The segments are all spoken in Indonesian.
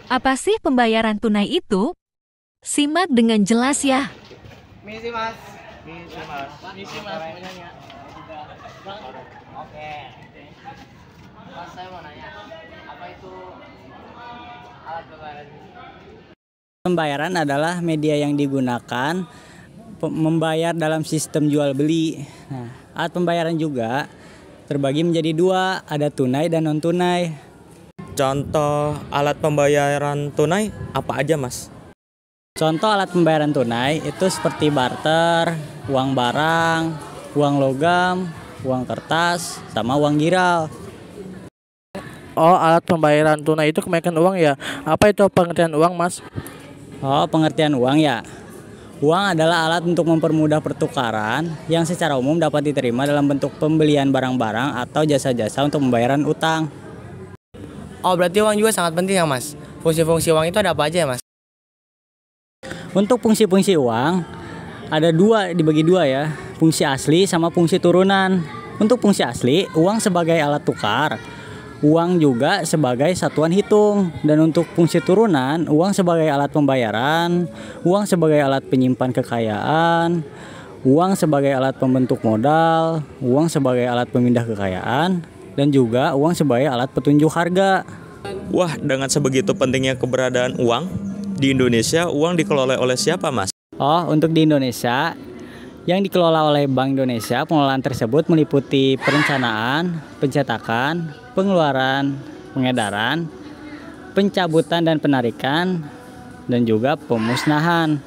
Apa sih pembayaran tunai itu? Simak dengan jelas ya. Misi mas. Misi mas. Oke. Mas saya mau nanya, apa itu alat pembayaran? Pembayaran adalah media yang digunakan membayar dalam sistem jual beli. Nah, alat pembayaran juga terbagi menjadi dua, ada tunai dan non tunai. Contoh alat pembayaran tunai apa aja, Mas? Contoh alat pembayaran tunai itu seperti barter, uang barang, uang logam, uang kertas, sama uang giral. Oh, alat pembayaran tunai itu kebanyakan uang ya. Apa itu pengertian uang, Mas? Oh, pengertian uang ya. Uang adalah alat untuk mempermudah pertukaran yang secara umum dapat diterima dalam bentuk pembelian barang-barang atau jasa-jasa untuk pembayaran utang. Oh, berarti uang juga sangat penting ya mas. Fungsi-fungsi uang itu ada apa aja ya mas? Untuk fungsi-fungsi uang ada dibagi dua ya, fungsi asli sama fungsi turunan. Untuk fungsi asli, uang sebagai alat tukar, uang juga sebagai satuan hitung. Dan untuk fungsi turunan, uang sebagai alat pembayaran, uang sebagai alat penyimpan kekayaan, uang sebagai alat pembentuk modal, uang sebagai alat pemindah kekayaan, dan juga uang sebagai alat petunjuk harga. Wah, dengan sebegitu pentingnya keberadaan uang, di Indonesia uang dikelola oleh siapa, Mas? Oh, untuk di Indonesia, yang dikelola oleh Bank Indonesia, pengelolaan tersebut meliputi perencanaan, pencetakan, pengeluaran, pengedaran, pencabutan dan penarikan, dan juga pemusnahan.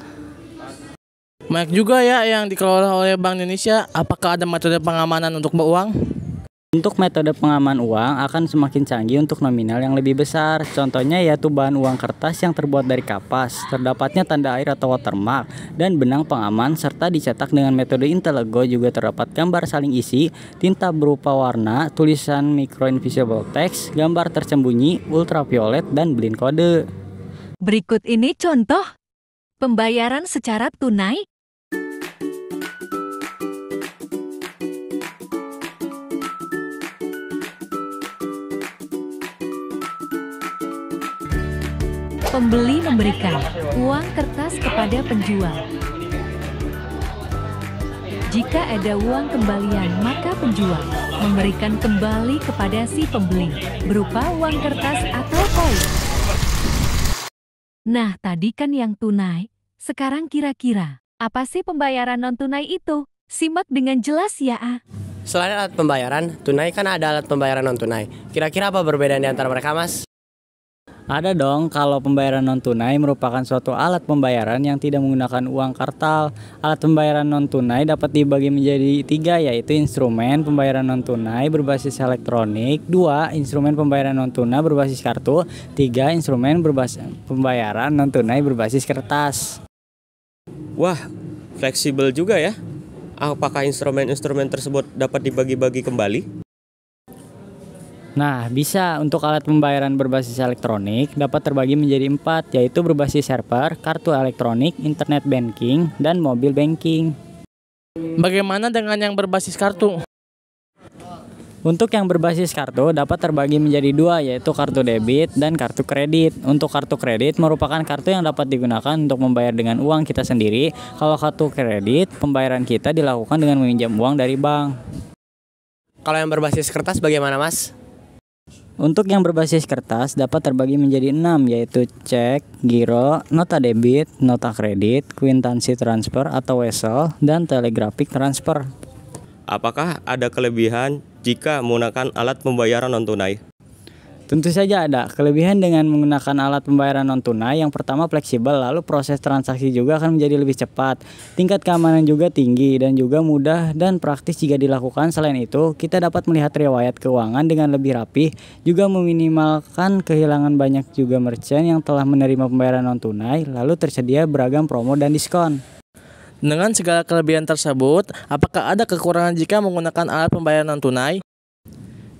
Banyak juga ya yang dikelola oleh Bank Indonesia. Apakah ada metode pengamanan untuk uang? Untuk metode pengaman uang akan semakin canggih untuk nominal yang lebih besar. Contohnya yaitu bahan uang kertas yang terbuat dari kapas, terdapatnya tanda air atau watermark, dan benang pengaman, serta dicetak dengan metode Intellego. Juga terdapat gambar saling isi, tinta berupa warna, tulisan micro invisible text, gambar tersembunyi, ultraviolet, dan blink kode. Berikut ini contoh pembayaran secara tunai. Pembeli memberikan uang kertas kepada penjual. Jika ada uang kembalian, maka penjual memberikan kembali kepada si pembeli berupa uang kertas atau koin. Nah, tadi kan yang tunai. Sekarang kira-kira apa sih pembayaran non-tunai itu? Simak dengan jelas ya. Selain alat pembayaran, tunai kan ada alat pembayaran non-tunai. Kira-kira apa perbedaan di antara mereka mas? Ada dong, kalau pembayaran non-tunai merupakan suatu alat pembayaran yang tidak menggunakan uang kartal. Alat pembayaran non-tunai dapat dibagi menjadi tiga, yaitu instrumen pembayaran non-tunai berbasis elektronik, 2. Instrumen pembayaran non-tunai berbasis kartu, 3. Instrumen pembayaran non-tunai berbasis kertas. Wah, fleksibel juga ya. Apakah instrumen-instrumen tersebut dapat dibagi-bagi kembali? Nah, bisa. Untuk alat pembayaran berbasis elektronik dapat terbagi menjadi 4, yaitu berbasis server, kartu elektronik, internet banking, dan mobile banking. Bagaimana dengan yang berbasis kartu? Untuk yang berbasis kartu dapat terbagi menjadi 2, yaitu kartu debit dan kartu kredit. Untuk kartu kredit merupakan kartu yang dapat digunakan untuk membayar dengan uang kita sendiri. Kalau kartu kredit, pembayaran kita dilakukan dengan meminjam uang dari bank. Kalau yang berbasis kertas bagaimana mas? Untuk yang berbasis kertas dapat terbagi menjadi 6, yaitu cek, giro, nota debit, nota kredit, kwitansi transfer atau wesel, dan telegraphic transfer. Apakah ada kelebihan jika menggunakan alat pembayaran non-tunai? Tentu saja ada kelebihan dengan menggunakan alat pembayaran non-tunai. Yang pertama fleksibel, lalu proses transaksi juga akan menjadi lebih cepat. Tingkat keamanan juga tinggi dan juga mudah dan praktis jika dilakukan. Selain itu, kita dapat melihat riwayat keuangan dengan lebih rapi, juga meminimalkan kehilangan. Banyak juga merchant yang telah menerima pembayaran non-tunai, lalu tersedia beragam promo dan diskon. Dengan segala kelebihan tersebut, apakah ada kekurangan jika menggunakan alat pembayaran non-tunai?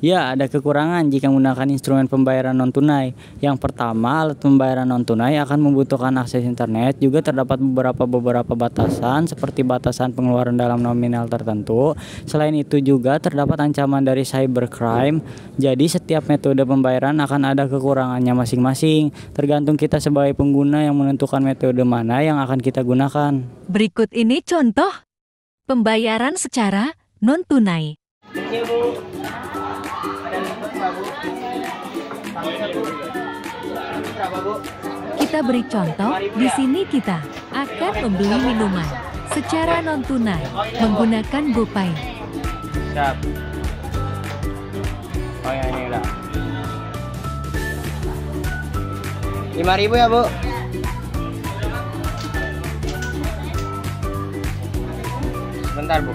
Ya, ada kekurangan jika menggunakan instrumen pembayaran non-tunai. Yang pertama, alat pembayaran non-tunai akan membutuhkan akses internet. Juga terdapat beberapa batasan, seperti batasan pengeluaran dalam nominal tertentu. Selain itu juga terdapat ancaman dari cybercrime. Jadi, setiap metode pembayaran akan ada kekurangannya masing-masing. Tergantung kita sebagai pengguna yang menentukan metode mana yang akan kita gunakan. Berikut ini contoh pembayaran secara non-tunai. Kita beri contoh, di sini kita akan membeli minuman secara non-tunai menggunakan GoPay. Siap. Oh ya, ini udah. 5.000 ya, Bu. Sebentar, Bu.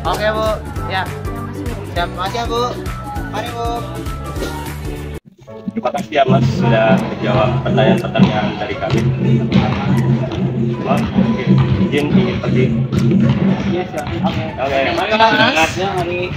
Oke, Bu. Ya. Siap, Mas ya, Bu. Mari, Bu. Terima kasih ya Mas sudah menjawab pertanyaan-pertanyaan dari kami. Mas, izin ingin pergi. Oke, mari.